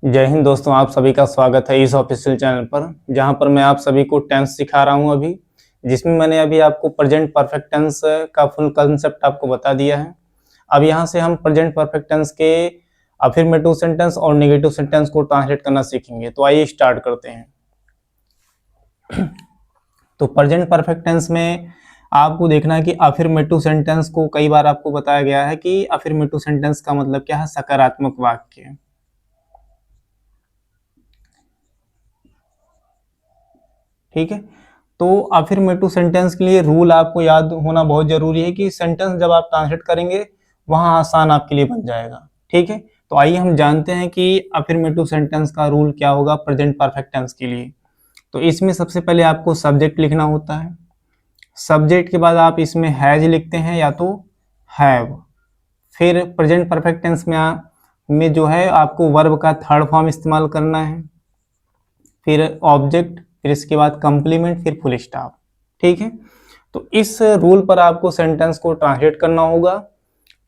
जय हिंद दोस्तों, आप सभी का स्वागत है इस ऑफिशियल चैनल पर, जहां पर मैं आप सभी को टेंस सिखा रहा हूं अभी, जिसमें मैंने अभी आपको प्रेजेंट परफेक्ट टेंस का फुल कंसेप्ट आपको बता दिया है। अब यहां से हम प्रेजेंट परफेक्ट टेंस के अफर्मेटिव सेंटेंस और नेगेटिव सेंटेंस को ट्रांसलेट करना सीखेंगे। तो आइए स्टार्ट करते हैं। तो प्रेजेंट परफेक्ट टेंस में आपको देखना है कि अफर्मेटिव सेंटेंस को कई बार आपको बताया गया है कि अफर्मेटिव सेंटेंस का मतलब क्या है, सकारात्मक वाक्य। ठीक है, तो अफर्मेटिव सेंटेंस के लिए रूल आपको याद होना बहुत जरूरी है कि सेंटेंस जब आप ट्रांसलेट करेंगे वहां आसान आपके लिए बन जाएगा। ठीक है, तो आइए हम जानते हैं कि अफर्मेटिव सेंटेंस का रूल क्या होगा प्रेजेंट परफेक्ट टेंस के लिए। तो इसमें सबसे पहले आपको सब्जेक्ट लिखना होता है। सब्जेक्ट के बाद आप इसमें हैज लिखते हैं या तो हैव। फिर प्रेजेंट परफेक्ट टेंस में जो है आपको वर्ब का थर्ड फॉर्म इस्तेमाल करना है, फिर ऑब्जेक्ट, फिर इसके बाद कंप्लीमेंट, फिर फुल स्टॉप। ठीक है, तो इस रूल पर आपको सेंटेंस को ट्रांसलेट करना होगा।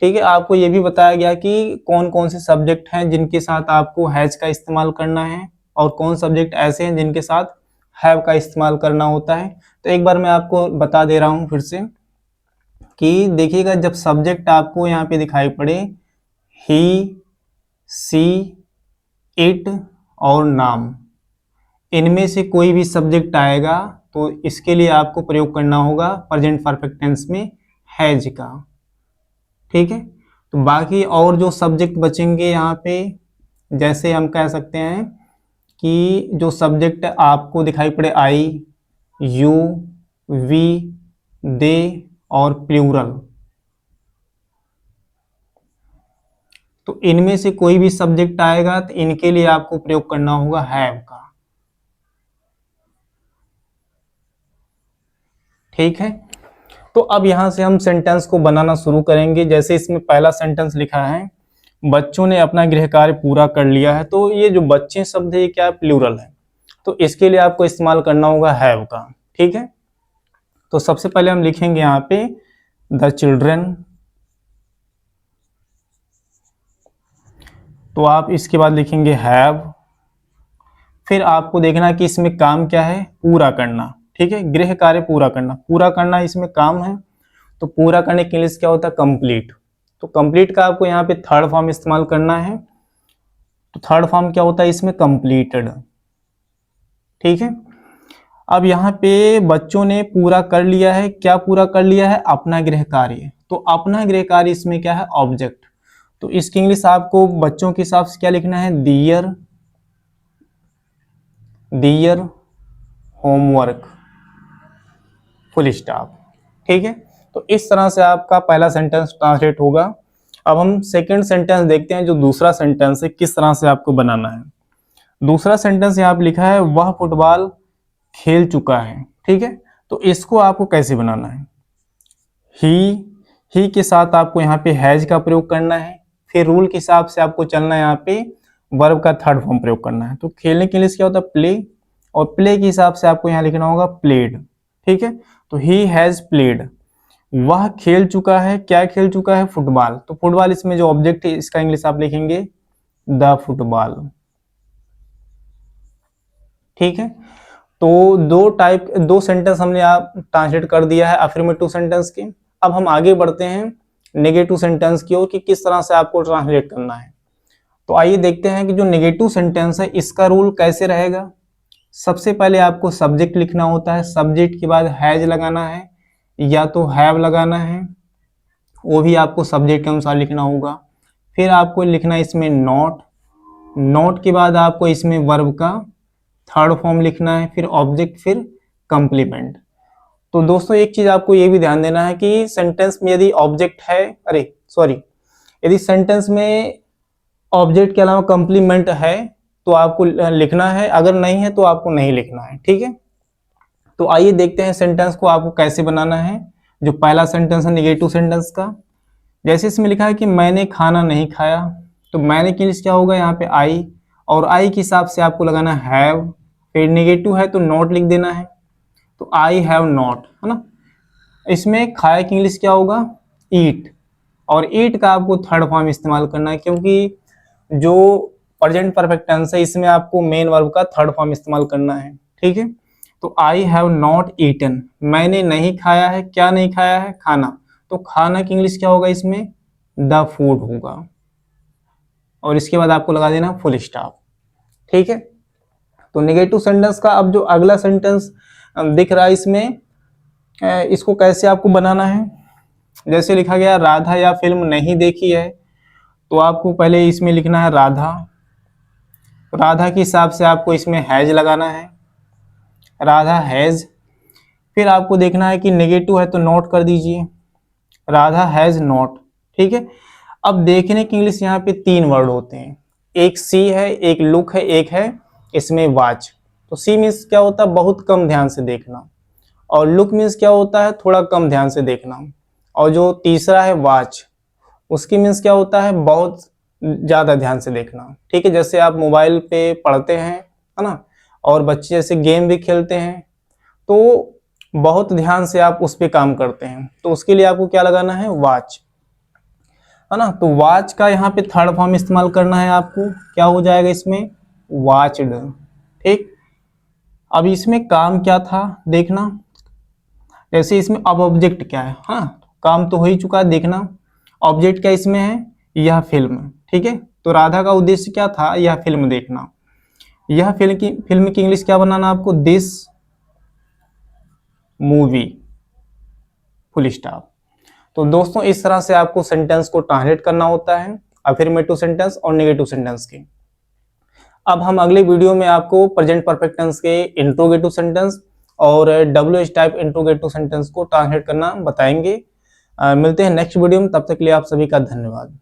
ठीक है, आपको ये भी बताया गया कि कौन कौन से सब्जेक्ट हैं जिनके साथ आपको हैज का इस्तेमाल करना है और कौन सब्जेक्ट ऐसे हैं जिनके साथ हैव का इस्तेमाल करना होता है। तो एक बार मैं आपको बता दे रहा हूं फिर से कि देखिएगा, जब सब्जेक्ट आपको यहाँ पे दिखाई पड़े ही, सी, इट और नाम, इनमें से कोई भी सब्जेक्ट आएगा तो इसके लिए आपको प्रयोग करना होगा प्रेजेंट परफेक्ट टेंस में हैज का। ठीक है, तो बाकी और जो सब्जेक्ट बचेंगे यहाँ पे, जैसे हम कह सकते हैं कि जो सब्जेक्ट आपको दिखाई पड़े आई, यू, वी, दे और प्लूरल, तो इनमें से कोई भी सब्जेक्ट आएगा तो इनके लिए आपको प्रयोग करना होगा हैव का। ठीक है, तो अब यहां से हम सेंटेंस को बनाना शुरू करेंगे। जैसे इसमें पहला सेंटेंस लिखा है, बच्चों ने अपना गृह कार्य पूरा कर लिया है। तो ये जो बच्चे शब्द है ये क्या है, प्लूरल है, तो इसके लिए आपको इस्तेमाल करना होगा हैव का। ठीक है, तो सबसे पहले हम लिखेंगे यहाँ पे द चिल्ड्रन। तो आप इसके बाद लिखेंगे हैव। फिर आपको देखना कि इसमें काम क्या है, पूरा करना। ठीक है, गृह कार्य पूरा करना, पूरा करना इसमें काम है, तो पूरा करने के लिए क्या होता है, कंप्लीट। तो कंप्लीट का आपको यहाँ पे थर्ड फॉर्म इस्तेमाल करना है। तो थर्ड फॉर्म क्या होता है इसमें, कंप्लीटेड। ठीक है, अब यहाँ पे बच्चों ने पूरा कर लिया है, क्या पूरा कर लिया है, अपना गृह कार्य। तो अपना गृह कार्य इसमें क्या है, ऑब्जेक्ट। तो इसकी इंग्लिश आपको बच्चों के हिसाब से क्या लिखना है, दियर, दियर होमवर्क, फुल स्टॉप। ठीक है, तो इस तरह से आपका पहला सेंटेंस ट्रांसलेट होगा। अब हम सेकंड सेंटेंस देखते हैं, जो दूसरा सेंटेंस है किस तरह से आपको बनाना है। दूसरा सेंटेंस यहाँ पे लिखा है, वह फुटबॉल खेल चुका है। ठीक है, तो इसको आपको कैसे बनाना है, ही के साथ आपको यहाँ पे हैज का प्रयोग करना है। फिर रूल के हिसाब से आपको चलना है, यहाँ पे वर्ब का थर्ड फॉर्म प्रयोग करना है। तो खेलने के लिए क्या होता है, प्ले, और प्ले के हिसाब से आपको यहाँ लिखना होगा प्लेड। ठीक है, तो ही हैज प्लेड, वह खेल चुका है, क्या खेल चुका है, फुटबॉल। तो फुटबॉल इसमें जो ऑब्जेक्ट है इसका इंग्लिश आप लिखेंगे द फुटबॉल। ठीक है, तो दो सेंटेंस हमने आप ट्रांसलेट कर दिया है अफर्मेटिव सेंटेंस के। अब हम आगे बढ़ते हैं नेगेटिव सेंटेंस की ओर कि किस तरह से आपको ट्रांसलेट करना है। तो आइए देखते हैं कि जो नेगेटिव सेंटेंस है इसका रूल कैसे रहेगा। सबसे पहले आपको सब्जेक्ट लिखना होता है, सब्जेक्ट के बाद हैज लगाना है या तो हैव लगाना है, वो भी आपको सब्जेक्ट के अनुसार लिखना होगा। फिर आपको लिखना है इसमें नॉट, नॉट के बाद आपको इसमें वर्ब का थर्ड फॉर्म लिखना है, फिर ऑब्जेक्ट, फिर कंप्लीमेंट। तो दोस्तों एक चीज आपको ये भी ध्यान देना है कि सेंटेंस में यदि ऑब्जेक्ट है, यदि सेंटेंस में ऑब्जेक्ट के अलावा कंप्लीमेंट है तो आपको लिखना है, अगर नहीं है तो आपको नहीं लिखना है। ठीक है, तो आइए देखते हैं सेंटेंस को आपको कैसे बनाना है। जो पहला सेंटेंस है नेगेटिव सेंटेंस का, जैसे इसमें लिखा है कि मैंने खाना नहीं खाया, तो मैंने के लिए क्या होगा यहाँ पे आई, और आई के हिसाब से आपको लगाना हैव। फिर नेगेटिव है तो नॉट लिख देना है, तो आई हैव नॉट, है ना। इसमें खाया की इंग्लिश क्या होगा, ईट, और ईट का आपको थर्ड फॉर्म इस्तेमाल करना है, क्योंकि जो प्रेजेंट परफेक्ट टेंस है, इसमें आपको मेन वर्ब का थर्ड फॉर्म इस्तेमाल करना है, ठीक है। तो आई हैव नॉट ईटन, मैंने नहीं खाया है, क्या नहीं खाया है, खाना। तो खाना की इंग्लिश क्या होगा इसमें, द फूड होगा, और इसके बाद आपको लगा देना फुल स्टॉप, ठीक है। तो नेगेटिव सेंटेंस का अब जो अगला सेंटेंस दिख रहा है इसमें, इसको कैसे आपको बनाना है। जैसे लिखा गया राधा या फिल्म नहीं देखी है, तो आपको पहले इसमें लिखना है राधा, राधा के हिसाब से आपको इसमें हैज लगाना है, राधा हैज। फिर आपको देखना है कि नेगेटिव है तो नोट कर दीजिए, राधा हैज नॉट, ठीक है। अब देखने की इंग्लिश यहाँ पे 3 वर्ड होते हैं, एक सी है, एक लुक है, एक है इसमें वाच। तो सी मीन्स क्या होता है, बहुत कम ध्यान से देखना, और लुक मीन्स क्या होता है, थोड़ा कम ध्यान से देखना, और जो तीसरा है वाच, उसकी मीन्स क्या होता है, बहुत ज़्यादा ध्यान से देखना, ठीक है। जैसे आप मोबाइल पे पढ़ते हैं, है ना, और बच्चे जैसे गेम भी खेलते हैं, तो बहुत ध्यान से आप उस पर काम करते हैं, तो उसके लिए आपको क्या लगाना है, वॉच, है ना। तो वॉच का यहाँ पे थर्ड फॉर्म इस्तेमाल करना है आपको, क्या हो जाएगा इसमें, वॉच्ड, ठीक। अब इसमें काम क्या था देखना, जैसे इसमें अब ऑब्जेक्ट क्या है, हाँ काम तो हो ही चुका है, देखना ऑब्जेक्ट क्या इसमें है, यह फिल्म, ठीक है। तो राधा का उद्देश्य क्या था, यह फिल्म देखना, यह फिल्म की इंग्लिश क्या बनाना आपको, दिस मूवी, फुल स्टॉप। तो दोस्तों इस तरह से आपको सेंटेंस को ट्रांसलेट करना होता है, अफर्मेटिव सेंटेंस और नेगेटिव सेंटेंस के। अब हम अगले वीडियो में आपको प्रेजेंट परफेक्ट टेंस के इंट्रोगेटिव सेंटेंस और WH टाइप इंट्रोगेटिव सेंटेंस को ट्रांसलेट करना बताएंगे। मिलते हैं नेक्स्ट वीडियो में, तब तक के लिए आप सभी का धन्यवाद।